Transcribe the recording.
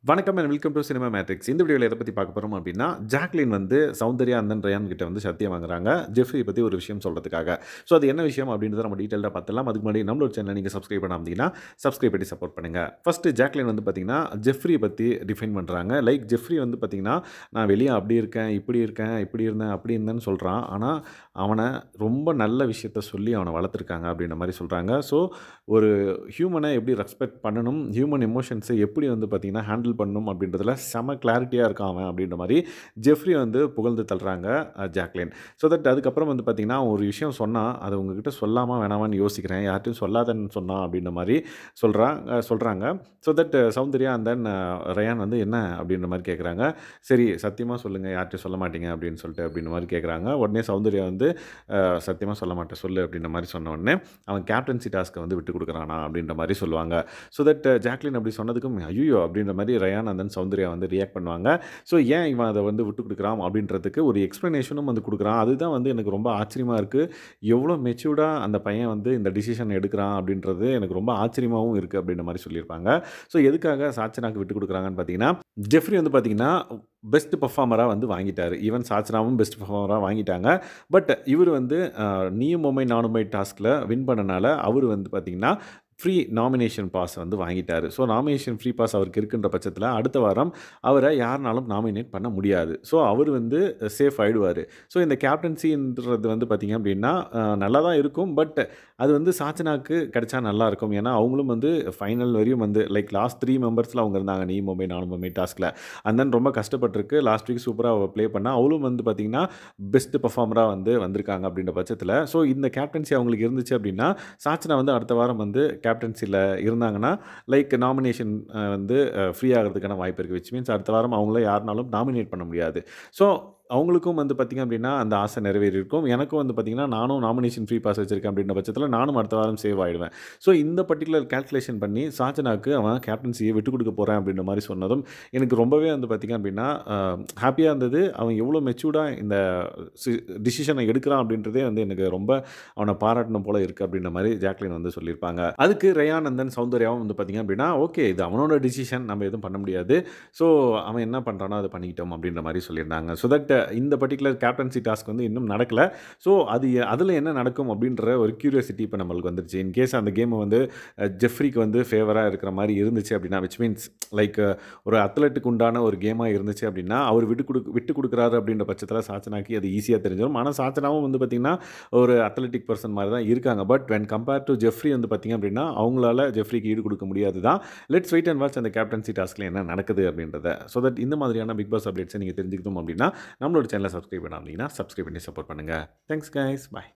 வணக்கம் and welcome to cinema matrix. இந்த வீடியோல எத பத்தி பார்க்க போறோம் அப்டின்னா, ஜாக்லின் வந்து சௌந்தர்யா அண்ட் தென் ரயான் கிட்ட வந்து சத்தியம் வாங்குறாங்க. ஜெஃப்ரி பத்தி ஒரு விஷயம் சொல்றதுக்காக. ஸோ அது என்ன விஷயம் அப்டின்றத நம்ம டீடைல்டா பார்த்துடலாம். அதுக்கு முன்னாடி நம்மளோட சேனல நீங்க சப்ஸ்கிரைப் பண்ணாம இருந்தீங்கன்னா, சப்ஸ்கிரைப் பண்ணி சப்போர்ட் பண்ணுங்க. ஃபர்ஸ்ட் ஜாக்லின் வந்து பார்த்தீங்கன்னா, ஜெஃப்ரிய பத்தி டிஃபைன் பண்றாங்க. லைக் ஜெஃப்ரி வந்து பார்த்தீங்கன்னா, நான் வெளிய அப்டி இருக்கேன், இப்டி இருந்தேன், அப்டி இருந்தேன்னு சொல்றான். ஆனா, அவன ரொம்ப நல்ல விஷயத்த சொல்லி அவன வளர்த்துருக்காங்க அப்டின்ற மாரி சொல்றாங்க. ஸோ ஒரு ஹியூமன எப்படி ரெஸ்பெக்ட் பண்ணணும், ஹியூமன் எமோஷன்ஸ எப்படி வந்து பார்த்தீங்கன்னா, ஹேண்டில் பண்ணணும் அப்படின்றதுல செம கிளாரிட்டியா இருக்கான் அவன் அப்படின்ற மாரி ஜெஃப்ரி வந்து புகழ்ந்து தள்ளுறாங்க ஜாக்லின். ஸோ தட் அதுக்கப்புறம் வந்து பார்த்தீங்கன்னா, அவன் ஒரு விஷயம் சொன்னான். அத உங்ககிட்ட சொல்லாமா வேணாமான்னு யோசிக்கிறேன். யார்ட்டயும் சொல்லாதன்னு சொன்னான் அப்படின்ற மாரி சொல்றாங்க. So that Soundarya and then Rayan வந்து என்ன அப்படின்ற மாரி கேட்குறாங்க. சரி சத்தியமா சொல்லுங்க யார்ட்டயும் சொல்ல மாட்டீங்க அப்படின்னு சொல்லிட்டு அப்படின்ற மாரி கேட்குறாங்க. உடனே சௌந்தர்யா வந்து சத்தியமா சொல்ல மாட்டேன் சொல்லு அப்படின்ற மாரி சொன்ன உடனே, அவன் கேப்டன்சி டாஸ்க்க வந்து விட்டுக் குடுக்குறானா அப்படின்ற மாரி சொல்லுவாங்க. ஸோ தட் ஜாக்லின் அப்படி சொன்னதுக்கும், ஐய்யயோ! அப்படின்ற மாரி ரயான் அண்ட் தென் சௌந்தர்யா வந்து ரியாக்ட் பண்ணுவாங்க. ஸோ ஏன் இவன் அத வந்து விட்டுக் குடுக்குறான் அப்படின்றதுக்கு ஒரு எக்ஸ்ப்ளனேஷனும் வந்து குடுக்குறான். அதுதான் வந்து எனக்கு ரொம்ப ஆச்சரியமா இருக்கு. எவ்வளோ மெச்சூர்டா அந்த பையன் வந்து இந்த டிசிஷன் எடுக்குறான் அப்படின்றது எனக்கு ரொம்ப ஆச்சரியமாவும் இருக்கு அப்படின்ற மாரி சொல்லியிருப்பாங்க. ஸோ எதுக்காக சாச்சனாக்கு விட்டுக் குடுக்குறாங்கன்னு பார்த்தீங்கன்னா, ஜெஃப்ரி வந்து பார்த்தீங்கன்னா, பெஸ்ட் பெர்ஃபார்மரா வந்து வாங்கிட்டாரு. ஈவன் சாச்சனாவும் பெஸ்ட் பெர்ஃபார்மரா வாங்கிட்டாங்க. பட் இவரு வந்து நீயும் மொம்மை நானுமை டாஸ்க்ல வின் பண்ணனால, அவரு வந்து பார்த்தீங்கன்னா, ஃப்ரீ நாமினேஷன் பாஸ் வந்து வாங்கிட்டாரு. ஸோ நாமினேஷன் ஃப்ரீ பாஸ் அவருக்கு இருக்குன்ற பட்சத்தில, அடுத்த வாரம் அவர யாருனாலும் நாமினேட் பண்ண முடியாது. ஸோ அவரு வந்து சேஃப் ஆயிடுவாரு. ஸோ இந்த கேப்டன்சின்றது வந்து பார்த்தீங்க அப்டின்னா, நல்லா தான் இருக்கும். பட் அது வந்து சாச்சனாக்கு கிடைச்சா நல்லாயிருக்கும். ஏன்னா, அவங்களும் வந்து ஃபைனல் வரையும் வந்து லைக் லாஸ்ட் 3 மெம்பர்ஸ்ல அவங்க இருந்தாங்க. நீ மொம்மை நானும் மொம்மை டாஸ்க்ல. அண்ட் தென் ரொம்ப கஷ்டப்பட்டுருக்கு. லாஸ்ட் வீக் சூப்பரா அவ ப்ளே பண்ணா. அவளும் வந்து பார்த்தீங்கன்னா, பெஸ்ட் பெர்ஃபார்மரா வந்து வந்திருக்காங்க அப்படின்ற பட்சத்தில, ஸோ இந்த கேப்டன்சி அவங்களுக்கு இருந்துச்சு அப்படின்னா, சாச்சனா வந்து அடுத்த வாரம் வந்து கேப்டன்சில இருந்தாங்கன்னா, லைக் நாமினேஷன் வந்து ஃப்ரீ ஆகுறதுக்கான வாய்ப்பு இருக்கு. விச் மீன்ஸ் அடுத்த வாரம் அவங்கள யாருனாலும் நாமினேட் பண்ண முடியாது. ஸோ அவங்களுக்கும் வந்து பார்த்தீங்க அப்படின்னா, அந்த ஆசை நிறைவேறியிருக்கும். எனக்கும் வந்து பார்த்தீங்கன்னா, நானும் நாமினேஷன் ஃப்ரீ பாஸ் வச்சிருக்கேன் அப்படின்ற பட்சத்தில, நானும் அடுத்த வாரம் சேவ் ஆயிடுவேன். ஸோ இந்த பர்ட்டிகுலர் கால்குலேஷன் பண்ணி சாச்சனாக்கு அவன் கேப்டன்சிய விட்டுக் குடுக்க போறேன் அப்படின்ற மாரி சொன்னதும், எனக்கு ரொம்பவே வந்து பார்த்தீங்க அப்படின்னா, ஹேப்பியா இருந்தது. அவன் எவ்வளோ மெச்சூர்டா இந்த சி டிசிஷன எடுக்கிறான் அப்படின்றதே வந்து எனக்கு ரொம்ப அவன பாராட்டணும் போல இருக்கு அப்படின்ற மாரி ஜாக்லின் வந்து சொல்லியிருப்பாங்க. அதுக்கு ரயான் அண்ட் தென் சௌந்தர்யாவும் வந்து பார்த்தீங்க அப்படின்னா, ஓகே இது அவனோட டிசிஷன் நம்ம எதுவும் பண்ண முடியாது. ஸோ அவன் என்ன பண்றானோ அத பண்ணிக்கிட்டோம் அப்படின்ற மாரி சொல்லியிருந்தாங்க. ஸோ தட் இந்த பர்ட்டிகுலர் கேப்டன்சி டாஸ்க் வந்து இன்னும் நடக்கல. ஸோ அதுல என்ன நடக்கும் அப்படின்ற ஒரு கியூரியாசிட்டி இப்ப நம்மளுக்கு வந்துருச்சு. இன் கேஸ் அந்த கேம் வந்து ஜெஃப்ரிக்கு வந்து ஃபேவரா இருக்கிற மாரி இருந்துச்சு அப்படின்னா, விச் மீன்ஸ் லைக் ஒரு அத்லெட்டுக்கு உண்டான ஒரு கேமா இருந்துச்சு அப்படின்னா, அவர் விட்டு குடுக்குறாரு அப்படின்ற பட்சத்தில சாச்சனாக்கு அது ஈஸியா தெரிஞ்சிரும். ஆனா சாச்சனாவும் வந்து பார்த்தீங்கன்னா, ஒரு அத்லெட்டிக் பெர்சன் மாரி தான் இருக்காங்க. But when compare to Jeffrey வந்து பார்த்தீங்க அப்படின்னா, அவங்களால ஜெஃப்ரிக்கு ஈடு குடுக்க முடியாது தான். லெட்ஸ் வெயிட் அண்ட் வாட்ச் அந்த கேப்டன்சி டாஸ்க்ல என்ன நடக்குது அப்படின்றத. ஸோ தட் இந்த மாதிரியான பிக் பாஸ் அப்டேட்ஸ நீங்க தெரிஞ்சுக்கணும் அப்படின்னா, நம்மளோட சேனல சப்ஸ்கிரைப் பண்ணாம இருந்தீங்கன்னா, சப்ஸ்கிரைப் பண்ணி சப்போர்ட் பண்ணுங்க. Thanks guys. பாய்.